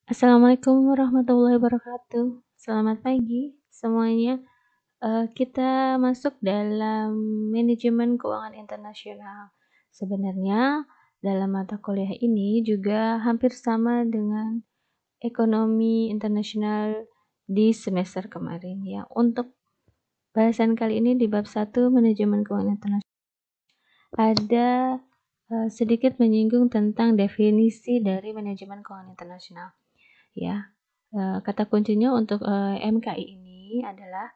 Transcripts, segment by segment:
Assalamualaikum warahmatullahi wabarakatuh. Selamat pagi semuanya. Kita masuk dalam manajemen keuangan internasional. Sebenarnya dalam mata kuliah ini juga hampir sama dengan ekonomi internasional di semester kemarin ya. Untuk bahasan kali ini di bab 1 manajemen keuangan internasional ada sedikit menyinggung tentang definisi dari manajemen keuangan internasional ya. Kata kuncinya untuk MKI ini adalah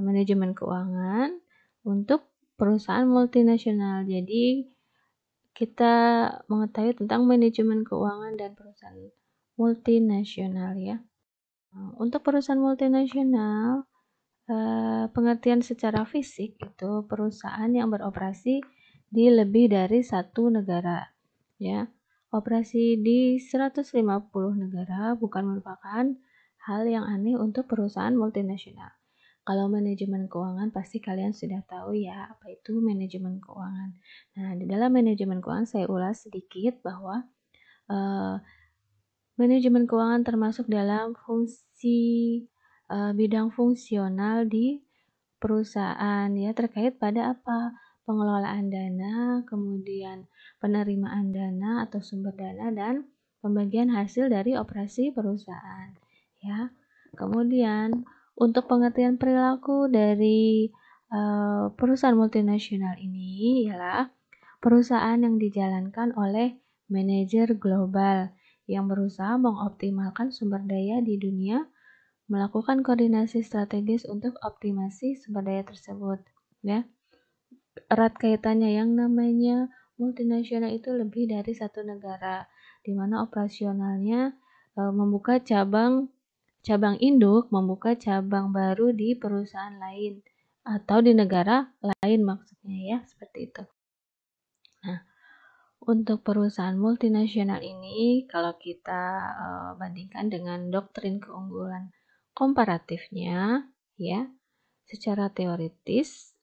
manajemen keuangan untuk perusahaan multinasional. Jadi kita mengetahui tentang manajemen keuangan dan perusahaan multinasional ya. Untuk perusahaan multinasional, pengertian secara fisik itu perusahaan yang beroperasi di lebih dari satu negara ya. Operasi di 150 negara bukan merupakan hal yang aneh untuk perusahaan multinasional. Kalau manajemen keuangan pasti kalian sudah tahu ya, apa itu manajemen keuangan. Nah, di dalam manajemen keuangan saya ulas sedikit bahwa manajemen keuangan termasuk dalam fungsi bidang fungsional di perusahaan ya, terkait pada apa? Pengelolaan dana, kemudian penerimaan dana atau sumber dana dan pembagian hasil dari operasi perusahaan ya. Kemudian untuk pengertian perilaku dari perusahaan multinasional ini ialah perusahaan yang dijalankan oleh manajer global yang berusaha mengoptimalkan sumber daya di dunia, melakukan koordinasi strategis untuk optimasi sumber daya tersebut ya. Erat kaitannya yang namanya multinasional itu lebih dari satu negara, di mana operasionalnya membuka cabang induk, membuka cabang baru di perusahaan lain atau di negara lain maksudnya ya, seperti itu. Nah, untuk perusahaan multinasional ini kalau kita bandingkan dengan doktrin keunggulan komparatifnya ya, secara teoritis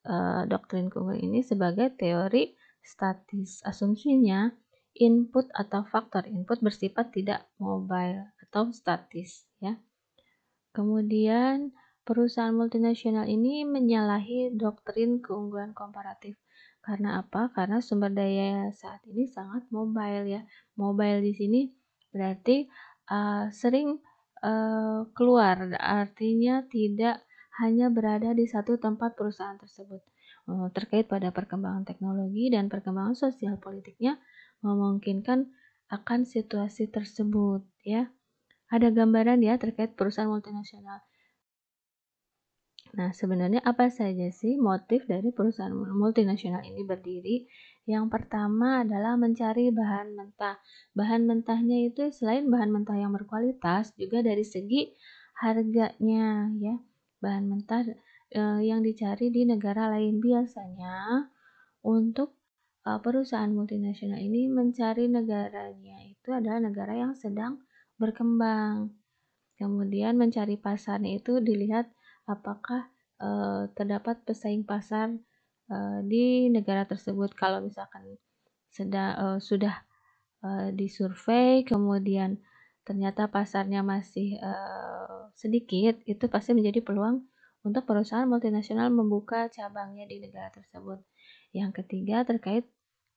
doktrin keunggulan ini sebagai teori statis. Asumsinya input atau faktor input bersifat tidak mobile atau statis ya. Kemudian perusahaan multinasional ini menyalahi doktrin keunggulan komparatif. Karena apa? Karena sumber daya saat ini sangat mobile ya. Mobile di sini berarti sering keluar, artinya tidak hanya berada di satu tempat perusahaan tersebut. Terkait pada perkembangan teknologi dan perkembangan sosial politiknya memungkinkan akan situasi tersebut ya. Ada gambaran ya terkait perusahaan multinasional. Nah, sebenarnya apa saja sih motif dari perusahaan multinasional ini berdiri? Yang pertama adalah mencari bahan mentah. Bahan mentahnya itu selain bahan mentah yang berkualitas, juga dari segi harganya ya. Bahan mentah yang dicari di negara lain biasanya untuk perusahaan multinasional ini mencari negaranya itu adalah negara yang sedang berkembang. Kemudian mencari pasarnya itu dilihat apakah terdapat pesaing pasar di negara tersebut. Kalau misalkan sudah disurvei, kemudian ternyata pasarnya masih sedikit, itu pasti menjadi peluang untuk perusahaan multinasional membuka cabangnya di negara tersebut. Yang ketiga terkait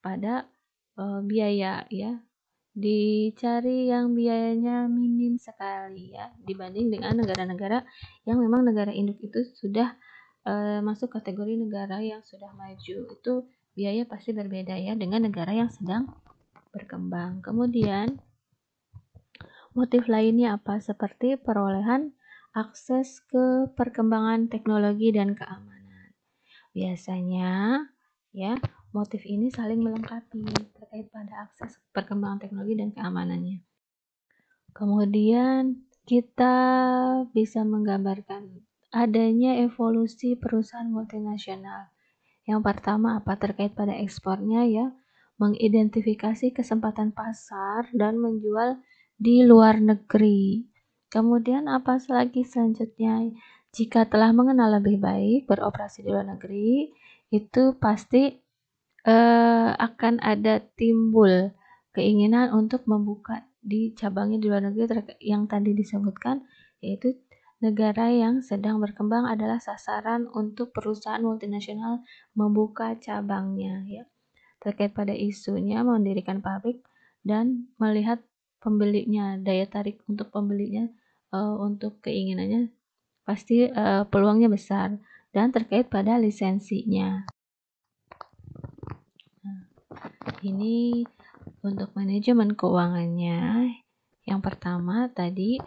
pada biaya ya. Dicari yang biayanya minim sekali ya, dibanding dengan negara-negara yang memang negara induk itu sudah masuk kategori negara yang sudah maju. Itu biaya pasti berbeda ya dengan negara yang sedang berkembang. Kemudian motif lainnya apa? Seperti perolehan akses ke perkembangan teknologi dan keamanan. Biasanya ya, motif ini saling melengkapi terkait pada akses perkembangan teknologi dan keamanannya. Kemudian kita bisa menggambarkan adanya evolusi perusahaan multinasional. Yang pertama apa? Terkait pada ekspornya ya, mengidentifikasi kesempatan pasar dan menjual di luar negeri. Kemudian apa lagi selanjutnya? Jika telah mengenal lebih baik beroperasi di luar negeri, itu pasti akan ada timbul keinginan untuk membuka di cabangnya di luar negeri yang tadi disebutkan, yaitu negara yang sedang berkembang adalah sasaran untuk perusahaan multinasional membuka cabangnya, ya. Terkait pada isunya mendirikan pabrik dan melihat pembelinya, daya tarik untuk pembelinya, untuk keinginannya pasti peluangnya besar, dan terkait pada lisensinya. Nah, ini untuk manajemen keuangannya. Yang pertama tadi,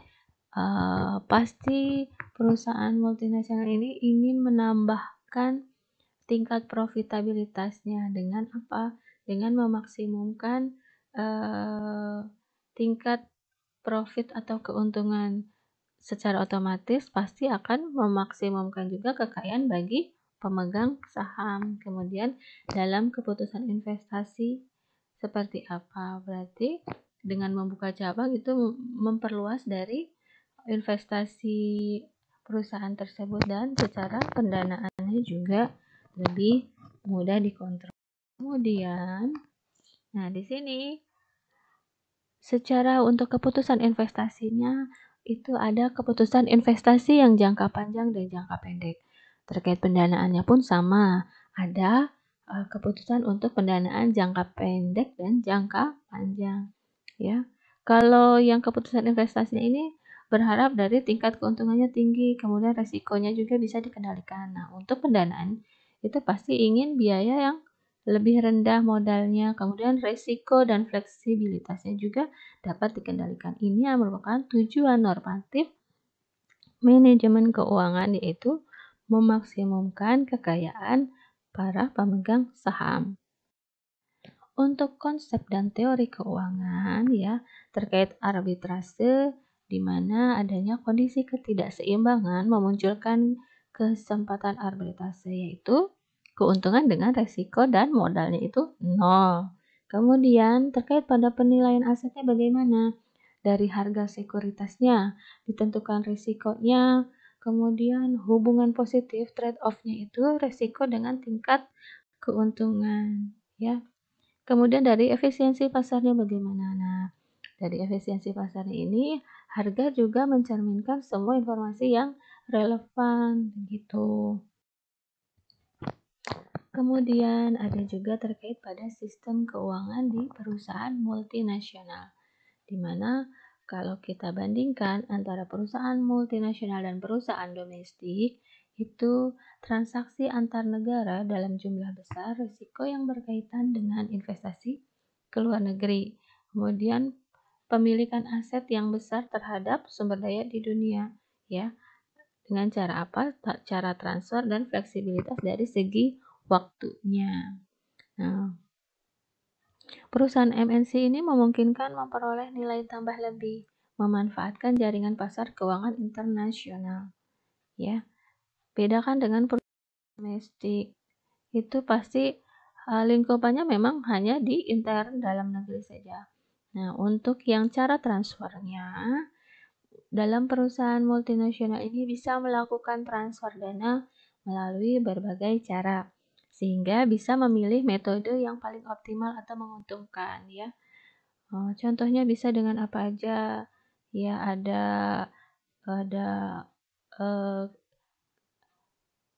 pasti perusahaan multinasional ini ingin menambahkan tingkat profitabilitasnya dengan apa? Dengan memaksimumkan tingkat profit atau keuntungan. Secara otomatis pasti akan memaksimumkan juga kekayaan bagi pemegang saham. Kemudian dalam keputusan investasi seperti apa? Berarti dengan membuka cabang itu memperluas dari investasi perusahaan tersebut, dan secara pendanaannya juga lebih mudah dikontrol. Kemudian, nah di sini secara untuk keputusan investasinya itu ada keputusan investasi yang jangka panjang dan jangka pendek. Terkait pendanaannya pun sama, ada keputusan untuk pendanaan jangka pendek dan jangka panjang, ya. Kalau yang keputusan investasinya ini berharap dari tingkat keuntungannya tinggi, kemudian resikonya juga bisa dikendalikan. Nah, untuk pendanaan itu pasti ingin biaya yang lebih rendah modalnya, kemudian resiko dan fleksibilitasnya juga dapat dikendalikan. Ini yang merupakan tujuan normatif manajemen keuangan, yaitu memaksimumkan kekayaan para pemegang saham. Untuk konsep dan teori keuangan, ya, terkait arbitrase, di mana adanya kondisi ketidakseimbangan memunculkan kesempatan arbitrase, yaitu keuntungan dengan resiko dan modalnya itu nol. Kemudian terkait pada penilaian asetnya bagaimana? Dari harga sekuritasnya, ditentukan risikonya, kemudian hubungan positif trade-off-nya itu resiko dengan tingkat keuntungan, ya. Kemudian dari efisiensi pasarnya bagaimana? Nah, dari efisiensi pasarnya ini, harga juga mencerminkan semua informasi yang relevan, gitu. Kemudian ada juga terkait pada sistem keuangan di perusahaan multinasional, di mana kalau kita bandingkan antara perusahaan multinasional dan perusahaan domestik, itu transaksi antar negara dalam jumlah besar, risiko yang berkaitan dengan investasi ke luar negeri, kemudian pemilikan aset yang besar terhadap sumber daya di dunia, ya. Dengan cara apa? Cara transfer dan fleksibilitas dari segi waktunya. Nah, perusahaan MNC ini memungkinkan memperoleh nilai tambah lebih, memanfaatkan jaringan pasar keuangan internasional, ya. Bedakan dengan perusahaan domestik, itu pasti lingkupannya memang hanya di intern dalam negeri saja. Nah, untuk yang cara transfernya, dalam perusahaan multinasional ini bisa melakukan transfer dana melalui berbagai cara, sehingga bisa memilih metode yang paling optimal atau menguntungkan, ya. Contohnya bisa dengan apa aja? Ya, ada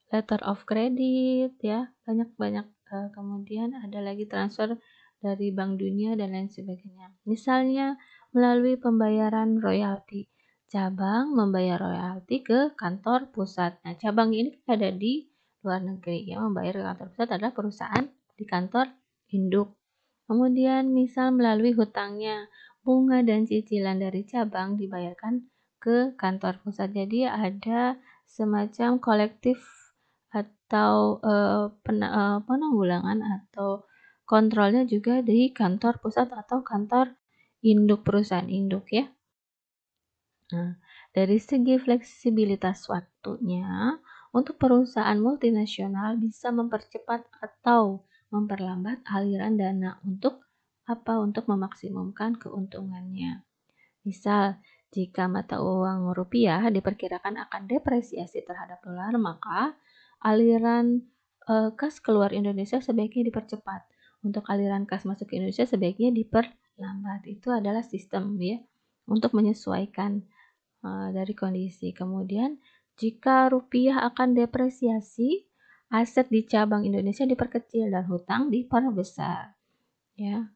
letter of credit, ya, banyak, kemudian ada lagi transfer dari Bank Dunia dan lain sebagainya. Misalnya melalui pembayaran royalti, cabang membayar royalti ke kantor pusat. Nah, cabang ini ada di luar negeri, ya, membayar ke kantor pusat adalah perusahaan di kantor induk. Kemudian misal melalui hutangnya, bunga dan cicilan dari cabang dibayarkan ke kantor pusat. Jadi ada semacam kolektif atau penanggulangan atau kontrolnya juga di kantor pusat atau kantor induk, perusahaan induk, ya. Nah, dari segi fleksibilitas waktunya, untuk perusahaan multinasional bisa mempercepat atau memperlambat aliran dana untuk apa? Untuk memaksimumkan keuntungannya. Misal, jika mata uang rupiah diperkirakan akan depresiasi terhadap dolar, maka aliran kas keluar Indonesia sebaiknya dipercepat. Untuk aliran kas masuk ke Indonesia sebaiknya lambat. Itu adalah sistem ya, untuk menyesuaikan dari kondisi. Kemudian jika rupiah akan depresiasi, aset di cabang Indonesia diperkecil dan hutang diperbesar. Ya.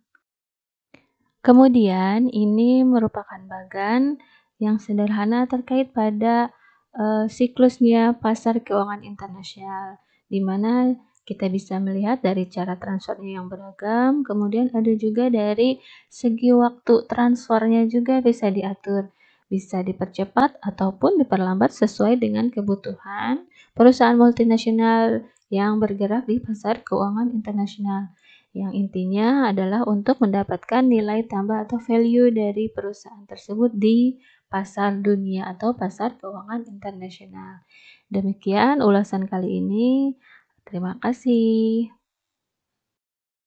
Kemudian ini merupakan bagan yang sederhana terkait pada siklusnya pasar keuangan internasional, di mana kita bisa melihat dari cara transfernya yang beragam, kemudian ada juga dari segi waktu transfernya juga bisa diatur, bisa dipercepat ataupun diperlambat sesuai dengan kebutuhan perusahaan multinasional yang bergerak di pasar keuangan internasional. Yang intinya adalah untuk mendapatkan nilai tambah atau value dari perusahaan tersebut di pasar dunia atau pasar keuangan internasional. Demikian ulasan kali ini. Terima kasih.